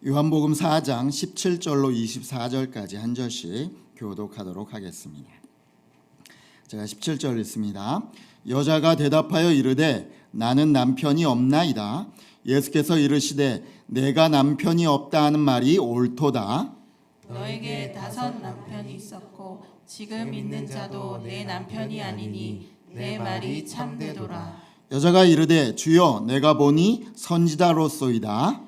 요한복음 4장 17절로 24절까지 한 절씩 교독하도록 하겠습니다. 제가 17절 읽습니다. 여자가 대답하여 이르되 나는 남편이 없나이다. 예수께서 이르시되 내가 남편이 없다 하는 말이 옳도다. 너에게 5 남편이 있었고 지금 있는 자도 내 남편이 아니니 내 말이 참되도라. 여자가 이르되 주여 내가 보니 선지자로소이다.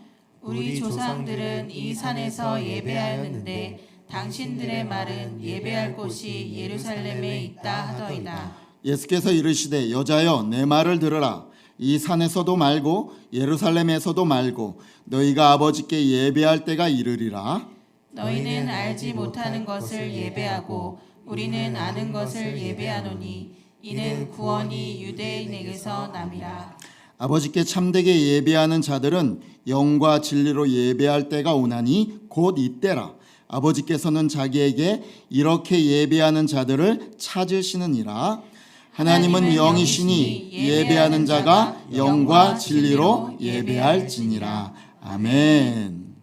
우리 조상들은 이 산에서 예배하였는데 당신들의 말은 예배할 곳이 예루살렘에 있다 하더이다. 예수께서 이르시되 여자여 내 말을 들으라. 이 산에서도 말고 예루살렘에서도 말고 너희가 아버지께 예배할 때가 이르리라. 너희는 알지 못하는 것을 예배하고 우리는 아는 것을 예배하노니 이는 구원이 유대인에게서 남이라. 아버지께 참되게 예배하는 자들은 영과 진리로 예배할 때가 오나니 곧 이때라. 아버지께서는 자기에게 이렇게 예배하는 자들을 찾으시느니라. 하나님은 영이시니 예배하는 자가 영과 진리로 예배할지니라. 아멘.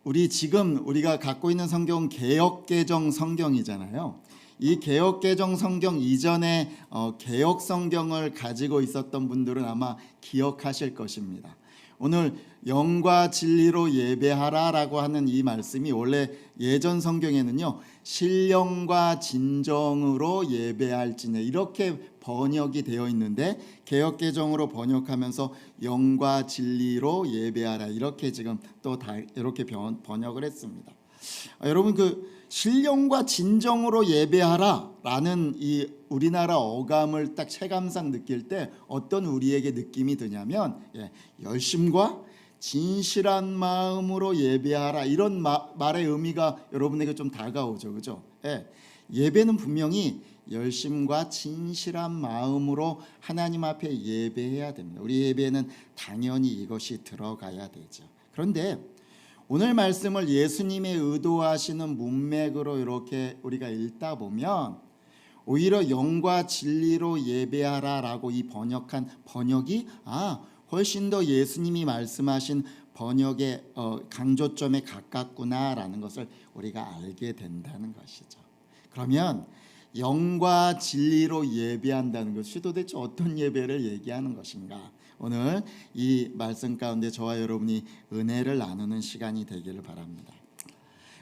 우리가 갖고 있는 성경은 개역개정 성경이잖아요. 이 개역개정 성경 이전에 개역 성경을 가지고 있었던 분들은 아마 기억하실 것입니다. 오늘 영과 진리로 예배하라라고 하는 이 말씀이 원래 예전 성경에는요 신령과 진정으로 예배할지니 이렇게 번역이 되어 있는데 개역개정으로 번역하면서 영과 진리로 예배하라 이렇게 지금 또 다 이렇게 번역을 했습니다. 여러분 신령과 진정으로 예배하라라는 이 우리나라 어감을 딱 체감상 느낄 때 어떤 우리에게 느낌이 드냐면 열심과 진실한 마음으로 예배하라 이런 말의 의미가 여러분에게 좀 다가오죠, 그죠? 예배는 분명히 열심과 진실한 마음으로 하나님 앞에 예배해야 됩니다. 우리 예배에는 당연히 이것이 들어가야 되죠. 그런데 오늘 말씀을 예수님의 의도하시는 문맥으로 이렇게 우리가 읽다 보면 오히려 영과 진리로 예배하라라고 이 번역이 훨씬 더 예수님이 말씀하신 번역의 강조점에 가깝구나라는 것을 우리가 알게 된다는 것이죠. 그러면 영과 진리로 예배한다는 것이 도대체 어떤 예배를 얘기하는 것인가? 오늘 이 말씀 가운데 저와 여러분이 은혜를 나누는 시간이 되기를 바랍니다.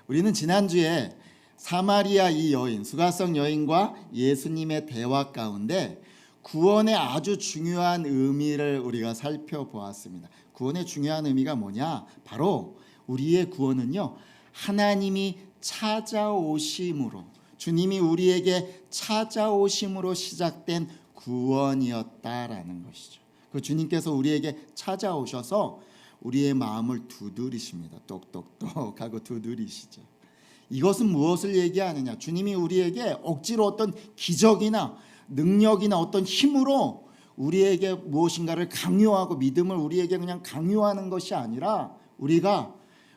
우리는 지난주에 사마리아 이 여인, 수가성 여인과 예수님의 대화 가운데 구원의 아주 중요한 의미를 우리가 살펴보았습니다. 구원의 중요한 의미가 뭐냐? 바로 우리의 구원은요 하나님이 찾아오심으로, 주님이 우리에게 찾아오심으로 시작된 구원이었다라는 것이죠. 그 주님께서 우리에게 찾아오셔서 우리의 마음을 두드리십니다. 똑똑똑하고 두드리시죠. 이것은 무엇을 얘기하느냐? 주님이 우리에게 억지로 어떤 기적이나 능력이나 어떤 힘으로 우리에게 무엇인가를 강요하고 믿음을 우리에게 그냥 강요하는 것이 아니라 우리가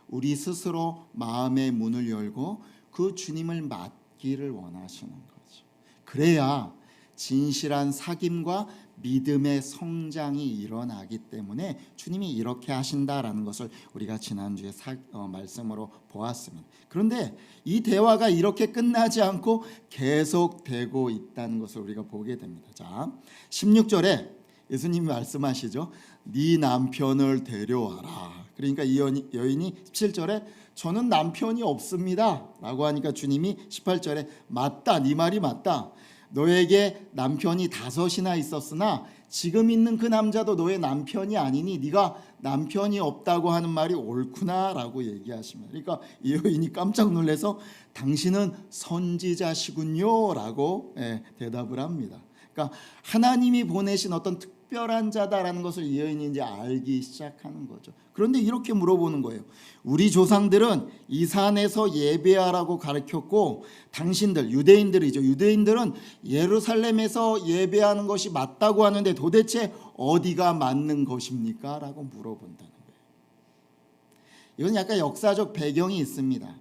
우리 스스로 마음의 문을 열고 그 주님을 맡기를 원하시는 거죠. 그래야 진실한 사귐과 믿음의 성장이 일어나기 때문에 주님이 이렇게 하신다라는 것을 우리가 지난주에 말씀으로 보았습니다. 그런데 이 대화가 이렇게 끝나지 않고 계속되고 있다는 것을 우리가 보게 됩니다. 자, 16절에 예수님이 말씀하시죠. 네 남편을 데려와라. 그러니까 이 여인이 17절에 저는 남편이 없습니다 라고 하니까 주님이 18절에 맞다, 네 말이 맞다. 너에게 남편이 5이나 있었으나 지금 있는 그 남자도 너의 남편이 아니니 네가 남편이 없다고 하는 말이 옳구나 라고 얘기하십니다. 그러니까 이 여인이 깜짝 놀라서 당신은 선지자시군요 라고 대답을 합니다. 그러니까 하나님이 보내신 어떤 특별한 자다라는 것을 이 여인이 이제 알기 시작하는 거죠. 그런데 이렇게 물어보는 거예요. 우리 조상들은 이 산에서 예배하라고 가르쳤고 당신들 유대인들이죠. 유대인들은 예루살렘에서 예배하는 것이 맞다고 하는데 도대체 어디가 맞는 것입니까? 라고 물어본다는 거예요. 이건 약간 역사적 배경이 있습니다.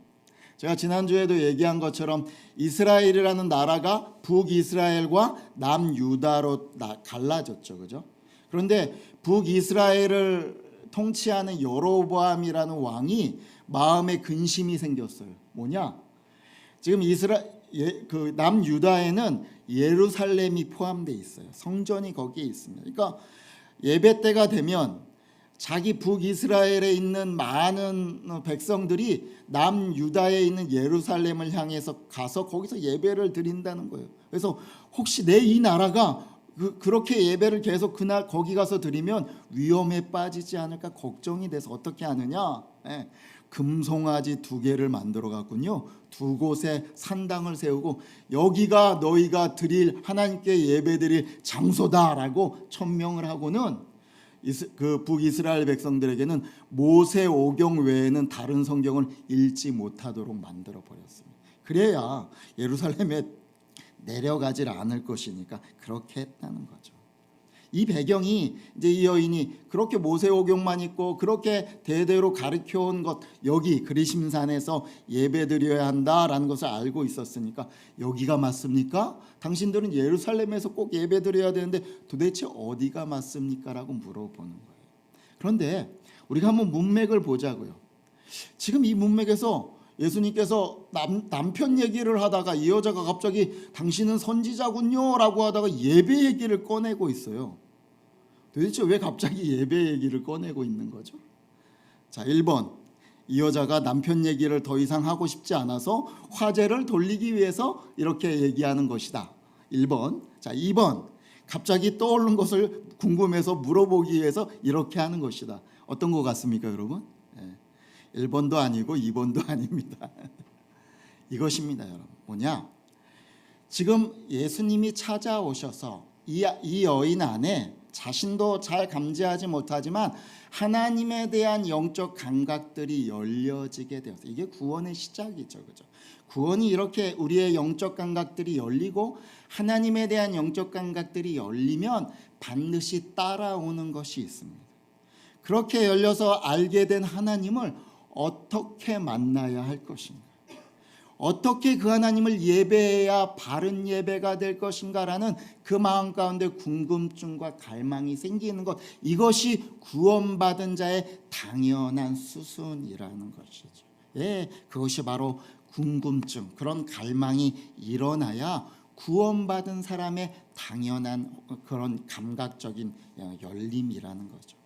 제가 지난주에도 얘기한 것처럼 이스라엘이라는 나라가 북이스라엘과 남유다로 갈라졌죠. 그죠? 그런데 북이스라엘을 통치하는 여로보암이라는 왕이 마음에 근심이 생겼어요. 뭐냐? 지금 그 남유다에는 예루살렘이 포함되어 있어요. 성전이 거기에 있습니다. 그러니까 예배 때가 되면 자기 북이스라엘에 있는 많은 백성들이 남유다에 있는 예루살렘을 향해서 가서 거기서 예배를 드린다는 거예요. 그래서 혹시 내 이 나라가 그렇게 예배를 계속 그날 거기 가서 드리면 위험에 빠지지 않을까 걱정이 돼서 어떻게 하느냐? 금송아지 2개를 만들어 갖군요. 2곳에 산당을 세우고 여기가 너희가 드릴 하나님께 예배드릴 장소다라고 천명을 하고는 그 북이스라엘 백성들에게는 모세오경 외에는 다른 성경을 읽지 못하도록 만들어 버렸습니다. 그래야 예루살렘에 내려가질 않을 것이니까 그렇게 했다는 거죠. 이 배경이 이제 이 여인이 그렇게 모세오경만 있고 그렇게 대대로 가르쳐온 것, 여기 그리심산에서 예배드려야 한다라는 것을 알고 있었으니까 여기가 맞습니까? 당신들은 예루살렘에서 꼭 예배드려야 되는데 도대체 어디가 맞습니까? 라고 물어보는 거예요. 그런데 우리가 한번 문맥을 보자고요. 지금 이 문맥에서 예수님께서 남편 얘기를 하다가 이 여자가 갑자기 당신은 선지자군요 라고 하다가 예배 얘기를 꺼내고 있어요. 도대체 왜 갑자기 예배 얘기를 꺼내고 있는 거죠? 자, 1번, 이 여자가 남편 얘기를 더 이상 하고 싶지 않아서 화제를 돌리기 위해서 이렇게 얘기하는 것이다. 1번. 자, 2번, 갑자기 떠오른 것을 궁금해서 물어보기 위해서 이렇게 하는 것이다. 어떤 것 같습니까, 여러분? 1번도 아니고 2번도 아닙니다. 이것입니다, 여러분. 뭐냐? 지금 예수님이 찾아오셔서 이 여인 안에 자신도 잘 감지하지 못하지만 하나님에 대한 영적 감각들이 열려지게 되었어요. 이게 구원의 시작이죠, 그죠? 구원이 이렇게 우리의 영적 감각들이 열리고 하나님에 대한 영적 감각들이 열리면 반드시 따라오는 것이 있습니다. 그렇게 열려서 알게 된 하나님을 어떻게 만나야 할 것인가? 어떻게 그 하나님을 예배해야 바른 예배가 될 것인가라는 그 마음 가운데 궁금증과 갈망이 생기는 것, 이것이 구원받은 자의 당연한 수순이라는 것이죠. 그것이 바로 궁금증, 그런 갈망이 일어나야 구원받은 사람의 당연한 그런 감각적인 열림이라는 거죠.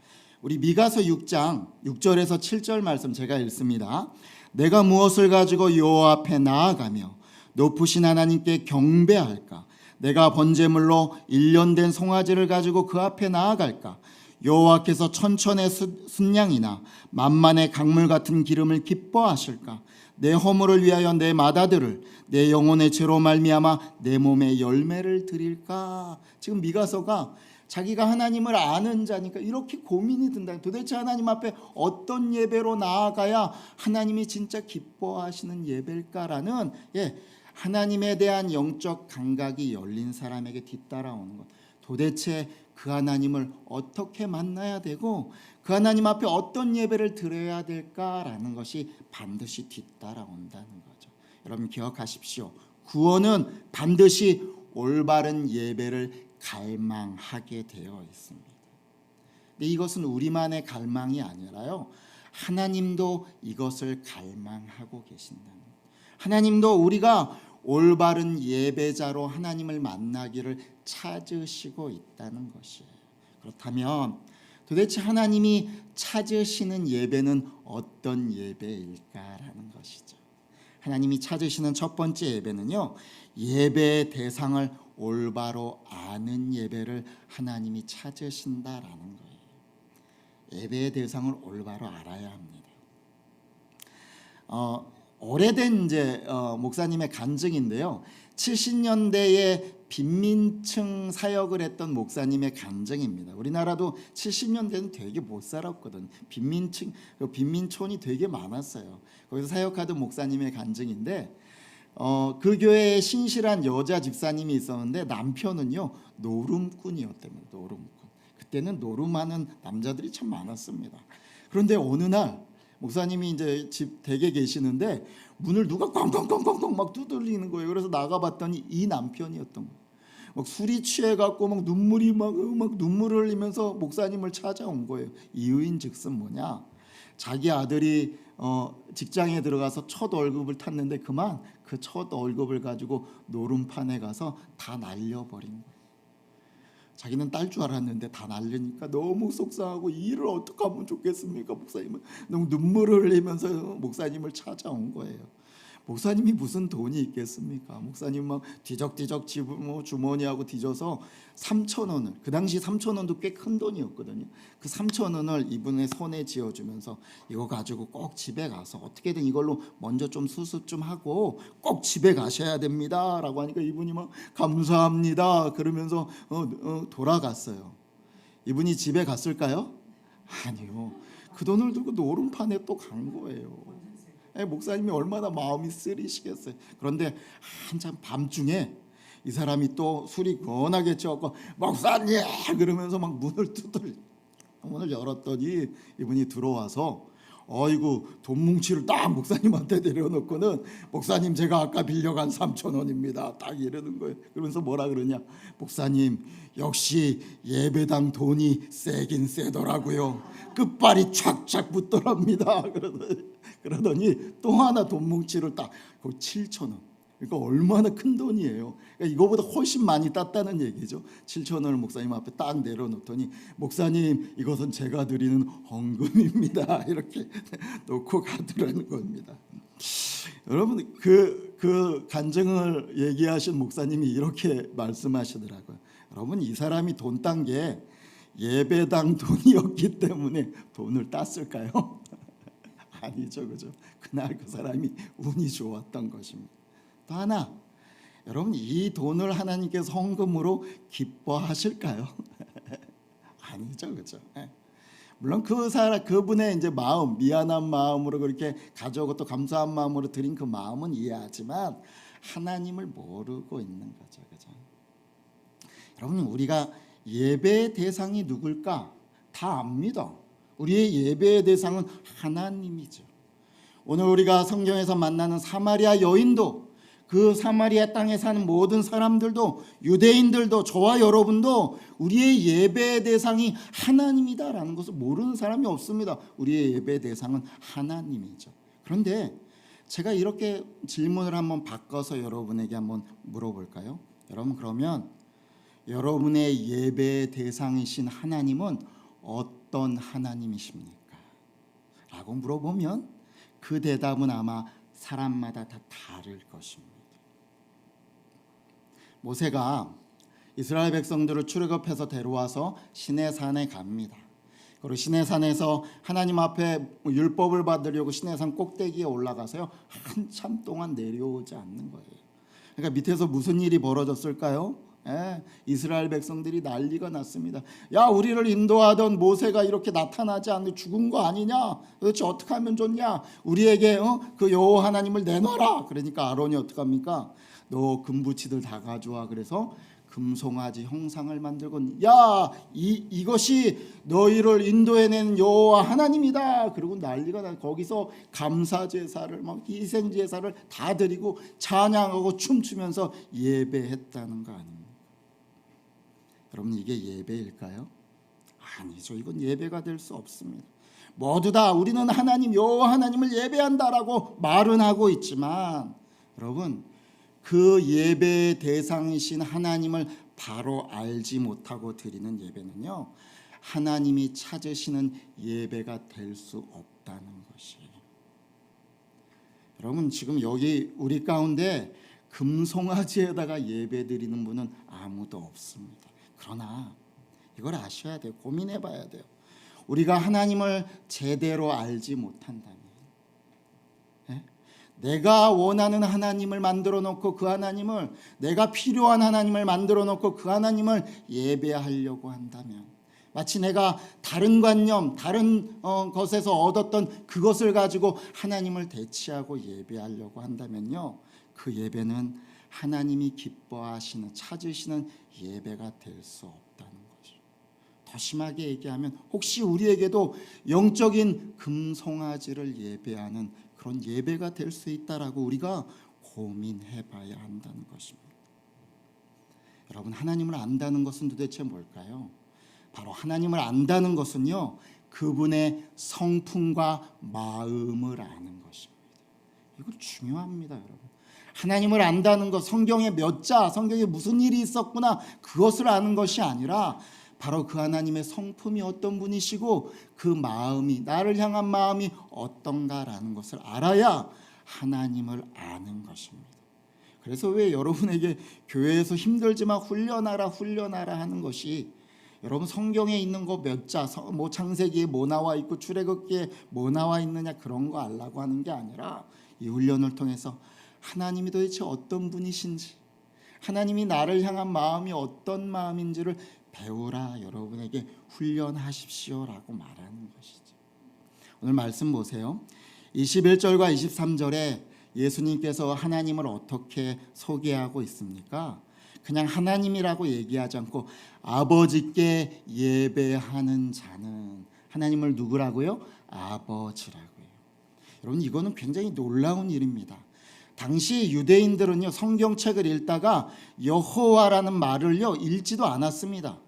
우리 미가서 6장 6절에서 7절 말씀 제가 읽습니다. 내가 무엇을 가지고 여호와 앞에 나아가며 높으신 하나님께 경배할까? 내가 번제물로 1년 된 송아지를 가지고 그 앞에 나아갈까? 여호와께서 천천의 순양이나 만만의 강물 같은 기름을 기뻐하실까? 내 허물을 위하여 내 맏아들을 내 영혼의 죄로 말미암아 내 몸에 열매를 드릴까? 지금 미가서가 자기가 하나님을 아는 자니까 이렇게 고민이 든다. 도대체 하나님 앞에 어떤 예배로 나아가야 하나님이 진짜 기뻐하시는 예배일까라는 하나님에 대한 영적 감각이 열린 사람에게 뒤따라오는 것. 도대체 그 하나님을 어떻게 만나야 되고 그 하나님 앞에 어떤 예배를 드려야 될까라는 것이 반드시 뒤따라온다는 거죠. 여러분 기억하십시오. 구원은 반드시 올바른 예배를 갈망하게 되어 있습니다. 근데 이것은 우리만의 갈망이 아니라요, 하나님도 이것을 갈망하고 계신다는 거예요. 하나님도 우리가 올바른 예배자로 하나님을 만나기를 찾으시고 있다는 것이에요. 그렇다면 도대체 하나님이 찾으시는 예배는 어떤 예배일까라는 것이죠. 하나님이 찾으시는 첫 번째 예배는요, 예배의 대상을 올바로 아는 예배를 하나님이 찾으신다라는 거예요. 예배의 대상을 올바로 알아야 합니다. 오래된 이제 목사님의 간증인데요. 70년대에 빈민층 사역을 했던 목사님의 간증입니다. 우리나라도 70년대는 되게 못 살았거든. 빈민촌이 되게 많았어요. 거기서 사역하던 목사님의 간증인데, 그 교회에 신실한 여자 집사님이 있었는데 남편은요 노름꾼이었답니다. 노름꾼. 그때는 노름하는 남자들이 참 많았습니다. 그런데 어느 날 목사님이 이제 집 댁에 계시는데 문을 누가 꽝꽝꽝꽝꽝 막 두들리는 거예요. 그래서 나가봤더니 이 남편이었던 거예요. 막 술이 취해갖고 막 눈물이 막 눈물을 흘리면서 목사님을 찾아온 거예요. 이유인즉슨 뭐냐? 자기 아들이 직장에 들어가서 첫 월급을 탔는데 그만 그 첫 월급을 가지고 노름판에 가서 다 날려버린 거예요. 자기는 딸 줄 알았는데 다 날리니까 너무 속상하고 이 일을 어떻게 하면 좋겠습니까? 목사님은 너무 눈물을 흘리면서 목사님을 찾아온 거예요. 목사님이 무슨 돈이 있겠습니까? 목사님 막 뒤적뒤적 주머니하고 뒤져서 3,000원을, 그 당시 3,000원도 꽤 큰 돈이었거든요. 그 3,000원을 이분의 손에 쥐어주면서 이거 가지고 꼭 집에 가서 어떻게든 이걸로 먼저 좀 수습 좀 하고 꼭 집에 가셔야 됩니다 라고 하니까 이분이 막 감사합니다 그러면서 돌아갔어요. 이분이 집에 갔을까요? 아니요. 그 돈을 들고 노름판에 또 간 거예요. 목사님이 얼마나 마음이 쓰리시겠어요. 그런데 한참 밤중에 이 사람이 또 술이 권하게 취하고 목사님 그러면서 막 문을 열었더니 이분이 들어와서 어이구 돈 뭉치를 딱 목사님한테 내려놓고는 목사님 제가 아까 빌려간 3,000원입니다 딱 이러는 거예요. 그러면서 뭐라 그러냐, 목사님 역시 예배당 돈이 세긴 세더라고요. 끝발이 착착 붙더랍니다. 그러더니 또 하나 돈 뭉치를 딱, 거기 7,000원. 그러니까 얼마나 큰 돈이에요. 그러니까 이거보다 훨씬 많이 땄다는 얘기죠. 7,000원을 목사님 앞에 딱 내려놓더니 목사님 이것은 제가 드리는 헌금입니다. 이렇게 놓고 가더라는 겁니다. 여러분 그 간증을 얘기하신 목사님이 이렇게 말씀하시더라고요. 여러분 이 사람이 돈 딴 게 예배당 돈이었기 때문에 돈을 땄을까요? 아니죠, 그죠? 그날 그 사람이 운이 좋았던 것입니다. 또 하나, 여러분 이 돈을 하나님께서 헌금으로 기뻐하실까요? 아니죠, 그죠? 물론 그분의 이제 마음, 미안한 마음으로 그렇게 가져오고 또 감사한 마음으로 드린 그 마음은 이해하지만 하나님을 모르고 있는 거죠, 그죠? 여러분 우리가 예배의 대상이 누굴까? 다 압니다. 우리의 예배의 대상은 하나님이죠. 오늘 우리가 성경에서 만나는 사마리아 여인도, 그 사마리아 땅에 사는 모든 사람들도, 유대인들도, 저와 여러분도 우리의 예배의 대상이 하나님이다라는 것을 모르는 사람이 없습니다. 우리의 예배의 대상은 하나님이죠. 그런데 제가 이렇게 질문을 한번 바꿔서 여러분에게 한번 물어볼까요? 여러분 그러면 여러분의 예배의 대상이신 하나님은 어떤 하나님이십니까? 라고 물어보면 그 대답은 아마 사람마다 다 다를 것입니다. 모세가 이스라엘 백성들을 출애굽해서 데려와서 시내산에 갑니다. 그리고 시내산에서 하나님 앞에 율법을 받으려고 시내산 꼭대기에 올라가서요 한참 동안 내려오지 않는 거예요. 그러니까 밑에서 무슨 일이 벌어졌을까요? 이스라엘 백성들이 난리가 났습니다. 야, 우리를 인도하던 모세가 이렇게 나타나지 않는 죽은 거 아니냐? 도대체 어떻게 하면 좋냐? 우리에게 그 여호와 하나님을 내놔라. 그러니까 아론이 어떻게 합니까? 너 금부치들 다 가져와. 그래서 금송아지 형상을 만들고 이것이 너희를 인도해낸 여호와 하나님이다. 그리고 난리가 나. 거기서 감사 제사를 막 희생 제사를 다 드리고 찬양하고 춤추면서 예배했다는 거 아닙니까? 여러분 이게 예배일까요? 아니죠. 이건 예배가 될 수 없습니다. 모두 다 우리는 하나님 여호와 하나님을 예배한다라고 말은 하고 있지만 여러분 그 예배의 대상이신 하나님을 바로 알지 못하고 드리는 예배는요 하나님이 찾으시는 예배가 될 수 없다는 것이에요. 여러분 지금 여기 우리 가운데 금송아지에다가 예배 드리는 분은 아무도 없습니다. 그러나 이걸 아셔야 돼요. 고민해 봐야 돼요. 우리가 하나님을 제대로 알지 못한다면 내가 원하는 하나님을 만들어 놓고 그 하나님을, 내가 필요한 하나님을 만들어 놓고 그 하나님을 예배하려고 한다면 마치 내가 다른 관념, 다른 것에서 얻었던 그것을 가지고 하나님을 대치하고 예배하려고 한다면요 그 예배는 하나님이 기뻐하시는, 찾으시는 예배가 될 수 없다는 거죠. 더 심하게 얘기하면 혹시 우리에게도 영적인 금송아지를 예배하는 그런 예배가 될 수 있다라고 우리가 고민해 봐야 한다는 것입니다. 여러분, 하나님을 안다는 것은 도대체 뭘까요? 바로 하나님을 안다는 것은요, 그분의 성품과 마음을 아는 것입니다. 이거 중요합니다, 여러분. 하나님을 안다는 것, 성경에 몇 자, 성경에 무슨 일이 있었구나, 그것을 아는 것이 아니라 바로 그 하나님의 성품이 어떤 분이시고 그 마음이, 나를 향한 마음이 어떤가라는 것을 알아야 하나님을 아는 것입니다. 그래서 왜 여러분에게 교회에서 힘들지만 훈련하라 하는 것이, 여러분 성경에 있는 거 몇 자, 뭐 창세기에 뭐 나와 있고 출애굽기에 뭐 나와 있느냐, 그런 거 알라고 하는 게 아니라 이 훈련을 통해서 하나님이 도대체 어떤 분이신지, 하나님이 나를 향한 마음이 어떤 마음인지를 배우라, 여러분에게 훈련하십시오라고 말하는 것이죠. 오늘 말씀 보세요. 21절과 23절에 예수님께서 하나님을 어떻게 소개하고 있습니까? 그냥 하나님이라고 얘기하지 않고 아버지께 예배하는 자는, 하나님을 누구라고요? 아버지라고요. 여러분, 이거는 굉장히 놀라운 일입니다. 당시 유대인들은요, 성경책을 읽다가 여호와라는 말을요 읽지도 않았습니다.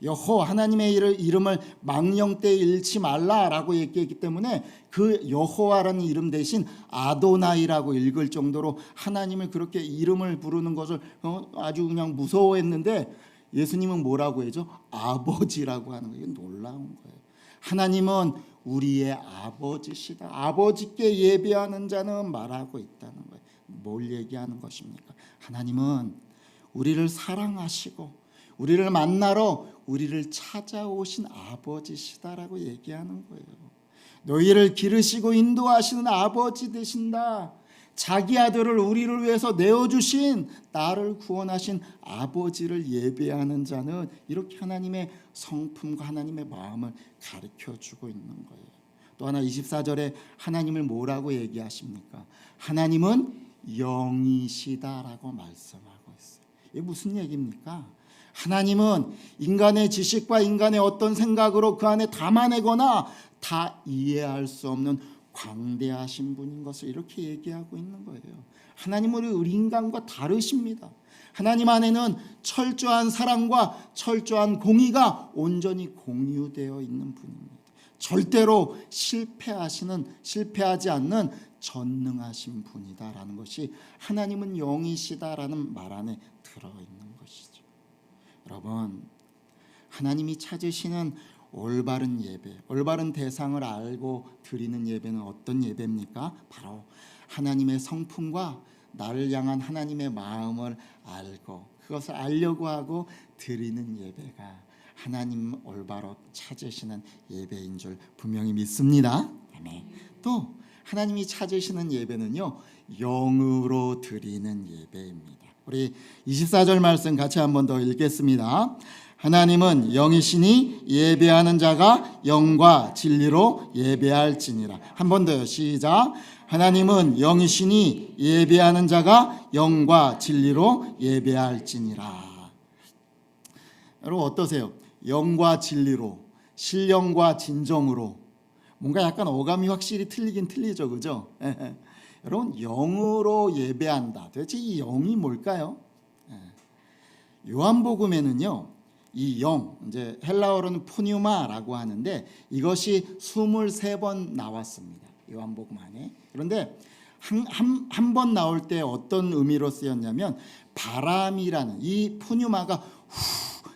여호와, 하나님의 이름을 망령되이 잃지 말라라고 얘기했기 때문에 그 여호와라는 이름 대신 아도나이라고 읽을 정도로 하나님을 그렇게 이름을 부르는 것을 아주 그냥 무서워했는데, 예수님은 뭐라고 해죠? 아버지라고 하는 거예요. 놀라운 거예요. 하나님은 우리의 아버지시다. 아버지께 예배하는 자는 말하고 있다는 거예요. 뭘 얘기하는 것입니까? 하나님은 우리를 사랑하시고 우리를 만나러 우리를 찾아오신 아버지시다라고 얘기하는 거예요. 너희를 기르시고 인도하시는 아버지 되신다. 자기 아들을 우리를 위해서 내어주신, 나를 구원하신 아버지를 예배하는 자는 이렇게 하나님의 성품과 하나님의 마음을 가르쳐주고 있는 거예요. 또 하나 24절에 하나님을 뭐라고 얘기하십니까? 하나님은 영이시다라고 말씀하고 있어요. 이게 무슨 얘기입니까? 하나님은 인간의 지식과 인간의 어떤 생각으로 그 안에 담아내거나 다 이해할 수 없는 광대하신 분인 것을 이렇게 얘기하고 있는 거예요. 하나님은 우리 인간과 다르십니다. 하나님 안에는 철저한 사랑과 철저한 공의가 온전히 공유되어 있는 분입니다. 절대로 실패하지 않는 전능하신 분이다라는 것이, 하나님은 영이시다라는 말 안에 들어있는 것이죠. 여러분, 하나님이 찾으시는 올바른 예배, 올바른 대상을 알고 드리는 예배는 어떤 예배입니까? 바로 하나님의 성품과 나를 향한 하나님의 마음을 알고 그것을 알려고 하고 드리는 예배가 하나님 올바로 찾으시는 예배인 줄 분명히 믿습니다. 아멘. 또 하나님이 찾으시는 예배는요, 영으로 드리는 예배입니다. 우리 24절 말씀 같이 한 번 더 읽겠습니다. 하나님은 영이시니 예배하는 자가 영과 진리로 예배할지니라. 한 번 더요. 시작. 하나님은 영이시니 예배하는 자가 영과 진리로 예배할지니라. 여러분 어떠세요? 영과 진리로, 신령과 진정으로. 뭔가 약간 어감이 확실히 틀리긴 틀리죠, 그죠? 여러분, 영으로 예배한다. 도대체 이 영이 뭘까요? 요한복음에는요, 이 영, 이제 헬라어로는 푸뉴마라고 하는데 이것이 23번 나왔습니다. 요한복음 안에. 그런데 한 번 나올 때 어떤 의미로 쓰였냐면, 바람이라는 이 푸뉴마가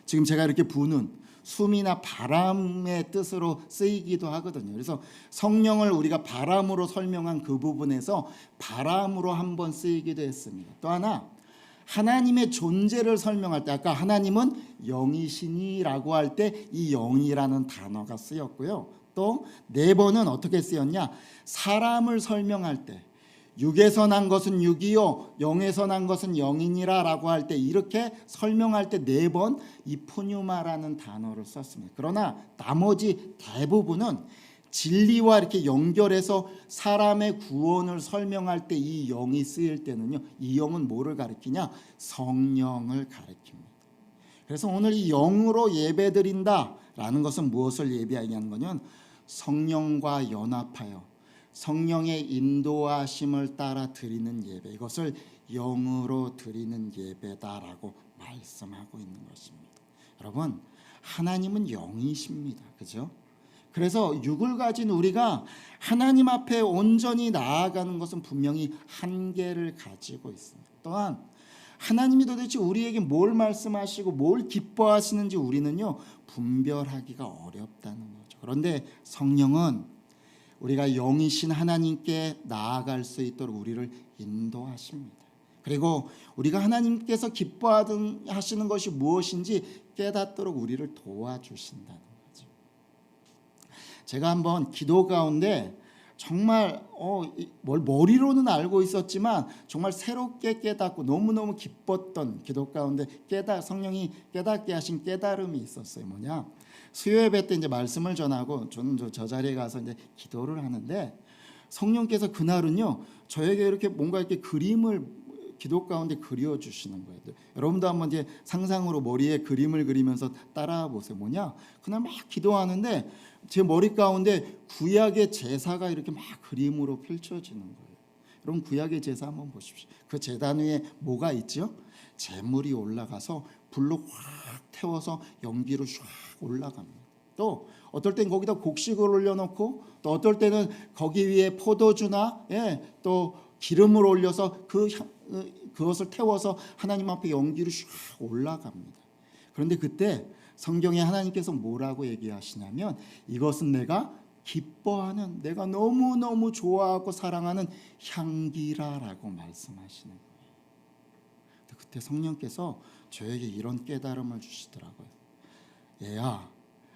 지금 제가 이렇게 부는 숨이나 바람의 뜻으로 쓰이기도 하거든요. 그래서 성령을 우리가 바람으로 설명한 그 부분에서 바람으로 한번 쓰이기도 했습니다. 또 하나, 하나님의 존재를 설명할 때, 아까 하나님은 영이시니라고 할 때 이 영이라는 단어가 쓰였고요. 또 4번은 어떻게 쓰였냐? 사람을 설명할 때, 육에서 난 것은 육이요 영에서 난 것은 영이니라 라고 할 때, 이렇게 설명할 때 4번 이 푸뉴마라는 단어를 썼습니다. 그러나 나머지 대부분은 진리와 이렇게 연결해서 사람의 구원을 설명할 때 이 영이 쓰일 때는요, 이 영은 뭐를 가리키냐? 성령을 가리킵니다. 그래서 오늘 이 영으로 예배드린다라는 것은 무엇을 예배하냐는 거냐면, 성령과 연합하여 성령의 인도하심을 따라 드리는 예배, 이것을 영으로 드리는 예배다라고 말씀하고 있는 것입니다. 여러분, 하나님은 영이십니다. 그죠? 그래서 육을 가진 우리가 하나님 앞에 온전히 나아가는 것은 분명히 한계를 가지고 있습니다. 또한 하나님이 도대체 우리에게 뭘 말씀하시고 뭘 기뻐하시는지 우리는요 분별하기가 어렵다는 거죠. 그런데 성령은 우리가 영이신 하나님께 나아갈 수 있도록 우리를 인도하십니다. 그리고 우리가 하나님께서 기뻐하시는 것이 무엇인지 깨닫도록 우리를 도와주신다는 거죠. 제가 한번 기도 가운데 정말 뭘 머리로는 알고 있었지만 정말 새롭게 깨닫고 너무너무 기뻤던 기도 가운데 성령이 깨닫게 하신 깨달음이 있었어요. 뭐냐? 수요 예배 때 이제 말씀을 전하고 저는 저 자리에 가서 이제 기도를 하는데 성령께서 그날은요 저에게 이렇게 뭔가 이렇게 그림을 기도 가운데 그려 주시는 거예요. 여러분도 한번 이제 상상으로 머리에 그림을 그리면서 따라하 보세요. 뭐냐? 그날 막 기도하는데 제 머리 가운데 구약의 제사가 이렇게 막 그림으로 펼쳐지는 거예요. 여러분 구약의 제사 한번 보십시오. 그 제단 위에 뭐가 있죠? 재물이 올라가서 불로 확 태워서 연기로 쫙 올라갑니다. 또 어떨 땐 거기다 곡식을 올려놓고 또 어떨 때는 거기 위에 포도주나 또 기름을 올려서 그것을 태워서 하나님 앞에 연기로 쫙 올라갑니다. 그런데 그때 성경에 하나님께서 뭐라고 얘기하시냐면 이것은 내가 기뻐하는 내가 너무너무 좋아하고 사랑하는 향기라라고 말씀하시는 거예요. 그때 성령께서 저에게 이런 깨달음을 주시더라고요. 얘야,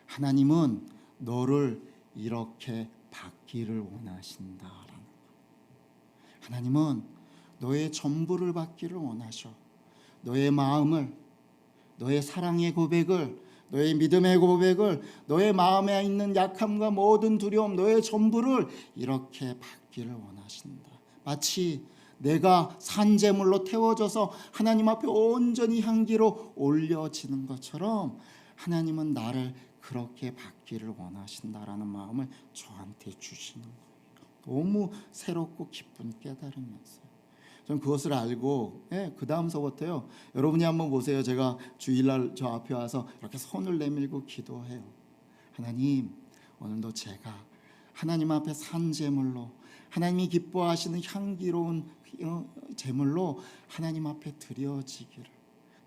하나님은 너를 이렇게 받기를 원하신다라는 거예요. 하나님은 너의 전부를 받기를 원하셔. 너의 마음을, 너의 사랑의 고백을, 너의 믿음의 고백을, 너의 마음에 있는 약함과 모든 두려움, 너의 전부를 이렇게 받기를 원하신다. 마치 내가 산제물로 태워져서 하나님 앞에 온전히 향기로 올려지는 것처럼 하나님은 나를 그렇게 받기를 원하신다라는 마음을 저한테 주시는 거예요. 너무 새롭고 기쁜 깨달음이었어요. 저는 그것을 알고 그 다음서부터요. 여러분이 한번 보세요. 제가 주일날 저 앞에 와서 이렇게 손을 내밀고 기도해요. 하나님, 오늘도 제가 하나님 앞에 산 제물로 하나님이 기뻐하시는 향기로운 제물로 하나님 앞에 드려지기를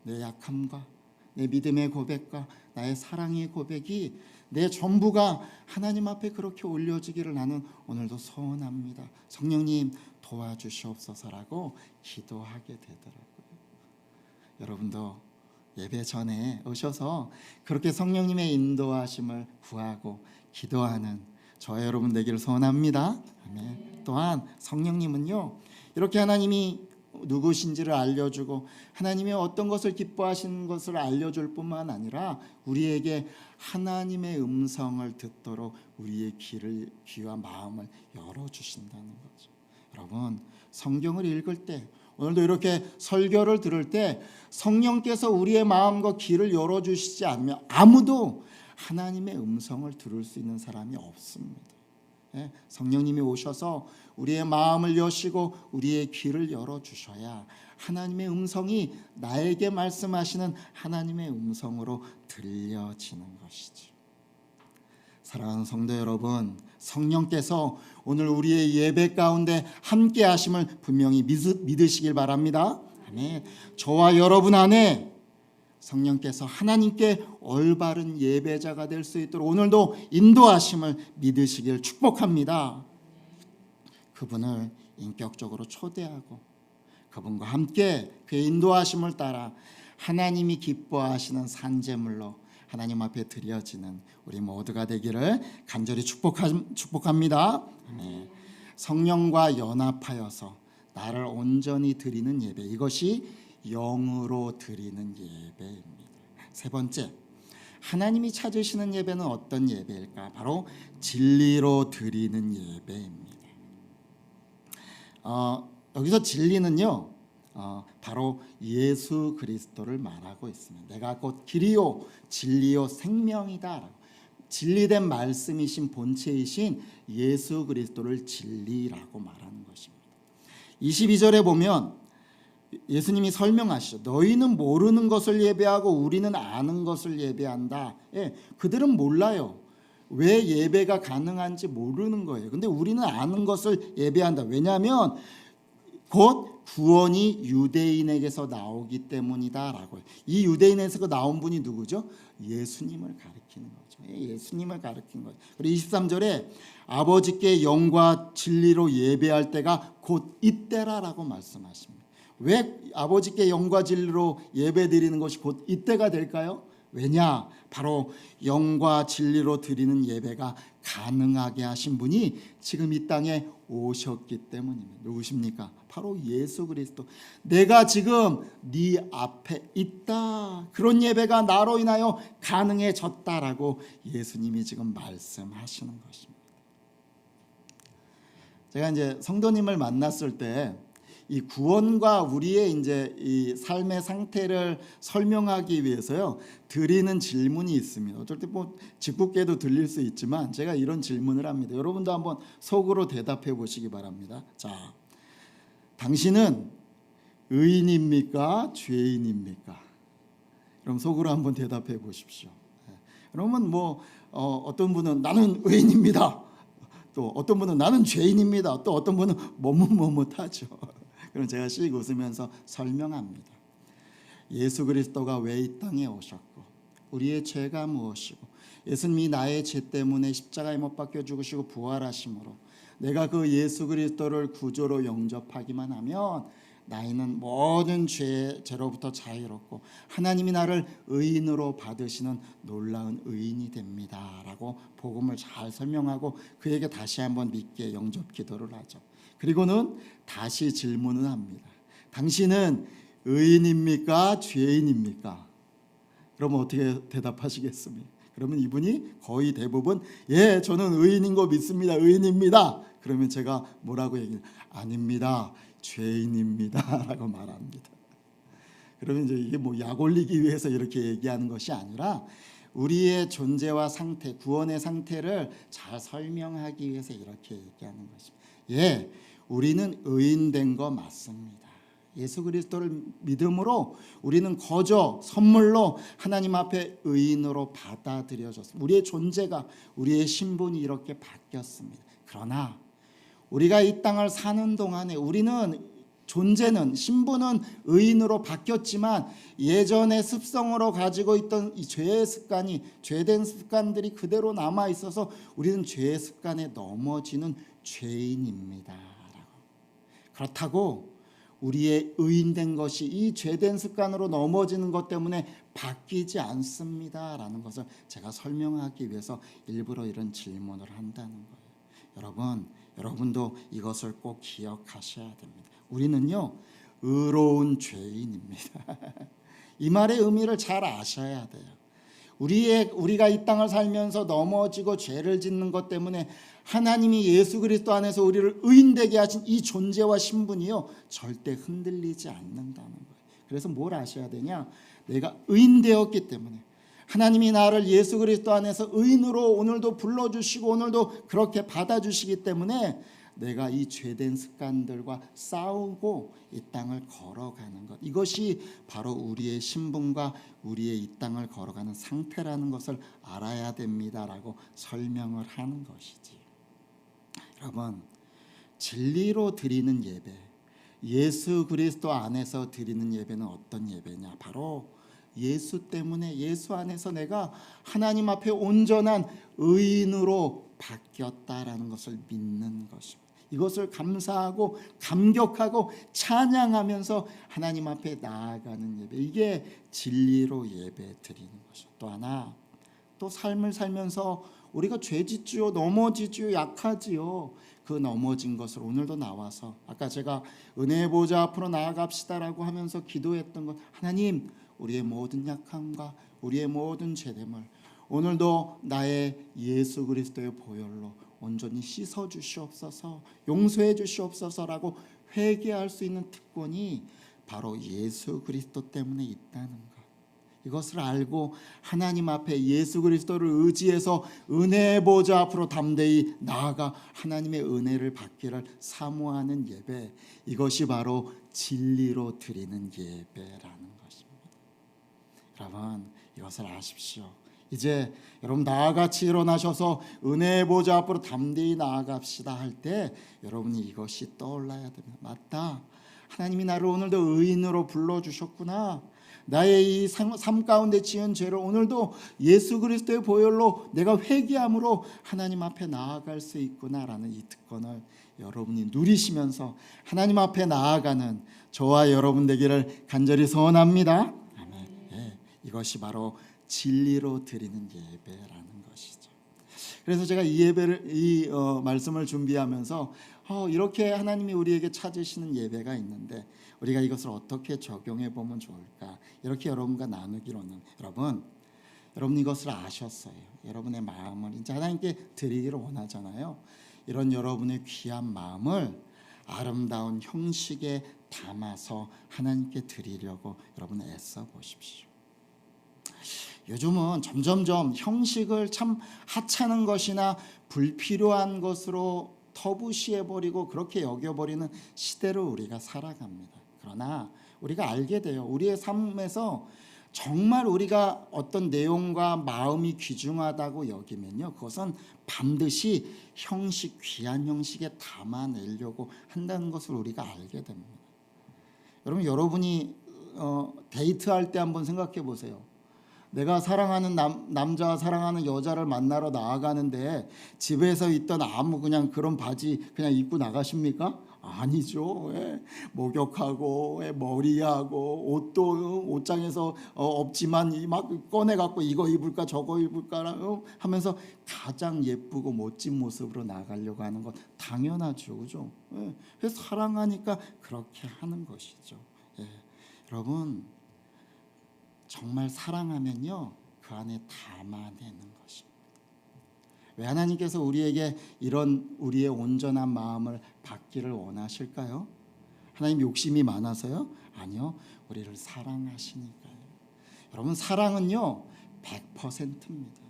내 약함과 내 믿음의 고백과 나의 사랑의 고백이 내 전부가 하나님 앞에 그렇게 올려지기를 나는 오늘도 소원합니다. 성령님 도와주시옵소서라고 기도하게 되더라고요. 여러분도 예배 전에 오셔서 그렇게 성령님의 인도하심을 구하고 기도하는 저와 여러분 되기를 소원합니다. 아멘. 또한 성령님은요 이렇게 하나님이 누구신지를 알려주고 하나님이 어떤 것을 기뻐하시는 것을 알려줄 뿐만 아니라 우리에게 하나님의 음성을 듣도록 우리의 귀와 마음을 열어주신다는 거죠. 여러분 성경을 읽을 때 오늘도 이렇게 설교를 들을 때 성령께서 우리의 마음과 귀를 열어주시지 않으면 아무도 하나님의 음성을 들을 수 있는 사람이 없습니다. 성령님이 오셔서 우리의 마음을 여시고 우리의 귀를 열어주셔야 하나님의 음성이 나에게 말씀하시는 하나님의 음성으로 들려지는 것이죠. 사랑하는 성도 여러분, 성령께서 오늘 우리의 예배 가운데 함께 하심을 분명히 믿으시길 바랍니다. 아멘. 저와 여러분 안에 성령께서 하나님께 올바른 예배자가 될 수 있도록 오늘도 인도하심을 믿으시길 축복합니다. 그분을 인격적으로 초대하고 그분과 함께 그의 인도하심을 따라 하나님이 기뻐하시는 산제물로 하나님 앞에 드려지는 우리 모두가 되기를 간절히 축복합니다. 네. 성령과 연합하여서 나를 온전히 드리는 예배, 이것이 영으로 드리는 예배입니다. 세 번째, 하나님이 찾으시는 예배는 어떤 예배일까? 바로 진리로 드리는 예배입니다. 여기서 진리는요 바로 예수 그리스도를 말하고 있습니다. 내가 곧 길이요 진리요 생명이다. 진리된 말씀이신 본체이신 예수 그리스도를 진리라고 말하는 것입니다. 22절에 보면 예수님이 설명하시죠. 너희는 모르는 것을 예배하고 우리는 아는 것을 예배한다. 예, 그들은 몰라요. 왜 예배가 가능한지 모르는 거예요. 근데 우리는 아는 것을 예배한다. 왜냐하면 곧 구원이 유대인에게서 나오기 때문이다라고요. 이 유대인에서 나온 분이 누구죠? 예수님을 가리키는 거죠. 예수님을 가리키는 거죠. 그리고 23절에 아버지께 영과 진리로 예배할 때가 곧 이때라라고 말씀하십니다. 왜 아버지께 영과 진리로 예배드리는 것이 곧 이때가 될까요? 왜냐? 바로 영과 진리로 드리는 예배가 가능하게 하신 분이 지금 이 땅에 오셨기 때문입니다. 누구십니까? 바로 예수 그리스도. 내가 지금 네 앞에 있다. 그런 예배가 나로 인하여 가능해졌다라고 예수님이 지금 말씀하시는 것입니다. 제가 이제 성도님을 만났을 때 이 구원과 우리의 이제 이 삶의 상태를 설명하기 위해서요 드리는 질문이 있습니다. 어쩔 때 뭐 짓궂게도 들릴 수 있지만 제가 이런 질문을 합니다. 여러분도 한번 속으로 대답해 보시기 바랍니다. 자, 당신은 의인입니까? 죄인입니까? 그럼 속으로 한번 대답해 보십시오. 그러면 뭐 어떤 분은 나는 의인입니다. 또 어떤 분은 나는 죄인입니다. 또 어떤 분은 머뭇머뭇하죠. 그럼 제가 씩 웃으면서 설명합니다. 예수 그리스도가 왜 이 땅에 오셨고 우리의 죄가 무엇이고 예수님이 나의 죄 때문에 십자가에 못 박혀 죽으시고 부활하심으로 내가 그 예수 그리스도를 구조로 영접하기만 하면 나이는 모든 죄로부터 자유롭고 하나님이 나를 의인으로 받으시는 놀라운 의인이 됩니다 라고 복음을 잘 설명하고 그에게 다시 한번 믿게 영접 기도를 하죠. 그리고는 다시 질문을 합니다. 당신은 의인입니까? 죄인입니까? 그러면 어떻게 대답하시겠습니까? 그러면 이분이 거의 대부분 예 저는 의인인 거 믿습니다. 의인입니다. 그러면 제가 뭐라고 얘기해요? 아닙니다. 죄인입니다 라고 말합니다. 그러면 이제 이게 뭐 약 올리기 위해서 이렇게 얘기하는 것이 아니라 우리의 존재와 상태, 구원의 상태를 잘 설명하기 위해서 이렇게 얘기하는 것입니다. 예, 우리는 의인된 거 맞습니다. 예수 그리스도를 믿음으로 우리는 거저 선물로 하나님 앞에 의인으로 받아들여졌습니다. 우리의 존재가, 우리의 신분이 이렇게 바뀌었습니다. 그러나 우리가 이 땅을 사는 동안에 우리는 존재는 신분은 의인으로 바뀌었지만 예전의 습성으로 가지고 있던 이 죄의 습관이 죄된 습관들이 그대로 남아 있어서 우리는 죄의 습관에 넘어지는 죄인입니다. 그렇다고 우리의 의인된 것이 이 죄된 습관으로 넘어지는 것 때문에 바뀌지 않습니다라는 것을 제가 설명하기 위해서 일부러 이런 질문을 한다는 거예요. 여러분도 이것을 꼭 기억하셔야 됩니다. 우리는요 의로운 죄인입니다. 이 말의 의미를 잘 아셔야 돼요. 우리가 이 땅을 살면서 넘어지고 죄를 짓는 것 때문에 하나님이 예수 그리스도 안에서 우리를 의인되게 하신 이 존재와 신분이요 절대 흔들리지 않는다는 거예요. 그래서 뭘 아셔야 되냐? 내가 의인되었기 때문에 하나님이 나를 예수 그리스도 안에서 의인으로 오늘도 불러주시고 오늘도 그렇게 받아주시기 때문에 내가 이 죄된 습관들과 싸우고 이 땅을 걸어가는 것, 이것이 바로 우리의 신분과 우리의 이 땅을 걸어가는 상태라는 것을 알아야 됩니다라고 설명을 하는 것이지. 여러분, 진리로 드리는 예배, 예수 그리스도 안에서 드리는 예배는 어떤 예배냐? 바로 예수 때문에, 예수 안에서 내가 하나님 앞에 온전한 의인으로 바뀌었다라는 것을 믿는 것입니다. 이것을 감사하고 감격하고 찬양하면서 하나님 앞에 나아가는 예배, 이게 진리로 예배 드리는 것이죠. 또 하나, 또 삶을 살면서 우리가 죄짓지요, 넘어지지요, 약하지요. 그 넘어진 것을 오늘도 나와서 아까 제가 은혜의 보좌 앞으로 나아갑시다라고 하면서 기도했던 것, 하나님 우리의 모든 약함과 우리의 모든 죄됨을 오늘도 나의 예수 그리스도의 보혈로 온전히 씻어 주시옵소서, 용서해 주시옵소서라고 회개할 수 있는 특권이 바로 예수 그리스도 때문에 있다는 것. 이것을 알고 하나님 앞에 예수 그리스도를 의지해서 은혜의 보좌 앞으로 담대히 나아가 하나님의 은혜를 받기를 사모하는 예배, 이것이 바로 진리로 드리는 예배라는 것입니다. 여러분, 이것을 아십시오. 이제 여러분 다 같이 일어나셔서 은혜의 보좌 앞으로 담대히 나아갑시다 할 때 여러분이 이것이 떠올라야 됩니다. 맞다, 하나님이 나를 오늘도 의인으로 불러주셨구나. 나의 이 삶 가운데 지은 죄를 오늘도 예수 그리스도의 보혈로 내가 회개함으로 하나님 앞에 나아갈 수 있구나라는 이 특권을 여러분이 누리시면서 하나님 앞에 나아가는 저와 여러분 되기를 간절히 소원합니다. 아멘. 예, 이것이 바로 진리로 드리는 예배라는 것이죠. 그래서 제가 이 예배를 말씀을 준비하면서 이렇게 하나님이 우리에게 찾으시는 예배가 있는데 우리가 이것을 어떻게 적용해 보면 좋을까, 이렇게 여러분과 나누기로는, 여러분 이것을 아셨어요. 여러분의 마음을 이제 하나님께 드리기를 원하잖아요. 이런 여러분의 귀한 마음을 아름다운 형식에 담아서 하나님께 드리려고 여러분 애써 보십시오. 요즘은 점점점 형식을 참 하찮은 것이나 불필요한 것으로 터부시해버리고 그렇게 여겨버리는 시대로 우리가 살아갑니다. 그러나 우리가 알게 돼요. 우리의 삶에서 정말 우리가 어떤 내용과 마음이 귀중하다고 여기면요, 그것은 반드시 형식, 귀한 형식에 담아내려고 한다는 것을 우리가 알게 됩니다. 여러분이 데이트할 때 한번 생각해 보세요. 내가 사랑하는 남자와 사랑하는 여자를 만나러 나아가는데 집에서 있던 아무 그냥 그런 바지 그냥 입고 나가십니까? 아니죠. 예. 목욕하고 머리하고 옷도 옷장에서 없지만 막 꺼내갖고 이거 입을까 저거 입을까 하면서 가장 예쁘고 멋진 모습으로 나가려고 하는 건 당연하죠. 그죠? 예. 그래서 사랑하니까 그렇게 하는 것이죠. 예. 여러분, 정말 사랑하면요, 그 안에 담아내는 것입니다. 왜 하나님께서 우리에게 이런 우리의 온전한 마음을 받기를 원하실까요? 하나님 욕심이 많아서요? 아니요, 우리를 사랑하시니까요. 여러분, 사랑은요 100%입니다.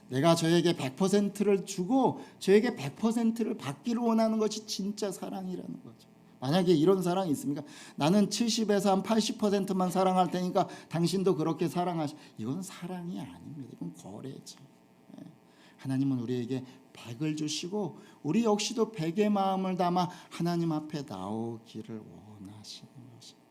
내가 저에게 100%를 주고 저에게 100%를 받기를 원하는 것이 진짜 사랑이라는 거죠. 만약에 이런 사랑이 있습니까? 나는 70에서 한 80%만 사랑할 테니까 당신도 그렇게 사랑하시. 이건 사랑이 아닙니다. 이건 거래죠. 하나님은 우리에게 100을 주시고 우리 역시도 100의 마음을 담아 하나님 앞에 나오기를 원하시는 것입니다.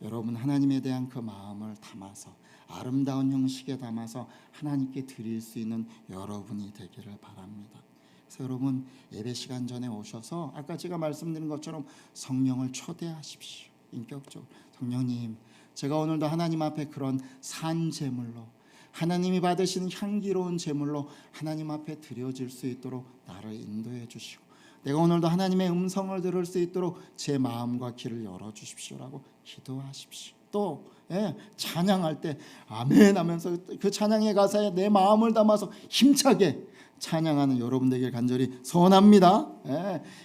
여러분 하나님에 대한 그 마음을 담아서 아름다운 형식에 담아서 하나님께 드릴 수 있는 여러분이 되기를 바랍니다. 그래서 여러분 예배 시간 전에 오셔서 아까 제가 말씀드린 것처럼 성령을 초대하십시오. 인격적으로 성령님, 제가 오늘도 하나님 앞에 그런 산 제물로 하나님이 받으시는 향기로운 제물로 하나님 앞에 드려질 수 있도록 나를 인도해 주시고 내가 오늘도 하나님의 음성을 들을 수 있도록 제 마음과 귀를 열어주십시오라고 기도하십시오. 또 찬양할 때 아멘 하면서 그 찬양의 가사에 내 마음을 담아서 힘차게 찬양하는 여러분 되길 간절히 소원합니다.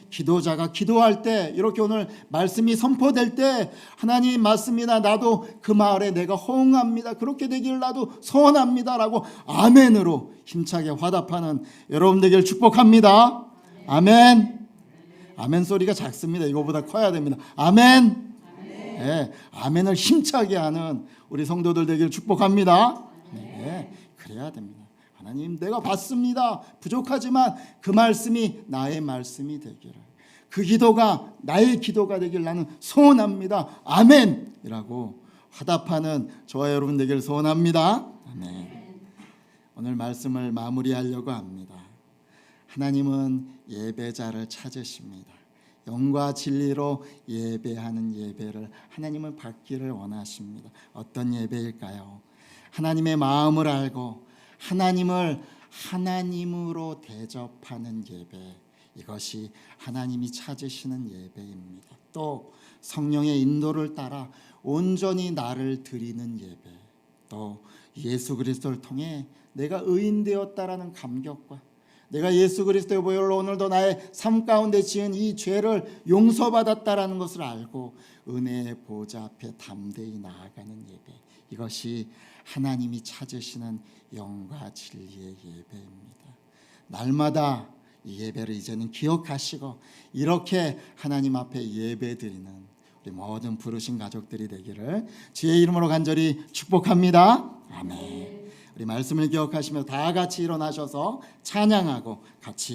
기도자가 기도할 때 이렇게 오늘 말씀이 선포될 때 하나님 맞습니다, 나도 그 말에 내가 호응합니다, 그렇게 되기를 나도 소원합니다 라고 아멘으로 힘차게 화답하는 여러분 되길 축복합니다. 아멘. 아멘 소리가 작습니다. 이거보다 커야 됩니다. 아멘. 아멘을 힘차게 하는 우리 성도들 되길 축복합니다. 그래야 됩니다. 하나님, 내가 받습니다. 부족하지만 그 말씀이 나의 말씀이 되기를, 그 기도가 나의 기도가 되길 나는 소원합니다. 아멘이라고 화답하는 저와 여러분 되길 소원합니다. 아멘. 오늘 말씀을 마무리하려고 합니다. 하나님은 예배자를 찾으십니다. 영과 진리로 예배하는 예배를 하나님은 받기를 원하십니다. 어떤 예배일까요? 하나님의 마음을 알고 하나님을 하나님으로 대접하는 예배, 이것이 하나님이 찾으시는 예배입니다. 또 성령의 인도를 따라 온전히 나를 드리는 예배, 또 예수 그리스도를 통해 내가 의인되었다라는 감격과 내가 예수 그리스도의 보혈로 오늘도 나의 삶 가운데 지은 이 죄를 용서받았다라는 것을 알고 은혜의 보좌 앞에 담대히 나아가는 예배, 이것이 하나님이 찾으시는 영과 진리의 예배입니다. 날마다 이 예배를 이제는 기억하시고 이렇게 하나님 앞에 예배드리는 우리 모든 부르신 가족들이 되기를 주의 이름으로 간절히 축복합니다. 아멘. 우리 말씀을 기억하시며 다 같이 일어나셔서 찬양하고 같이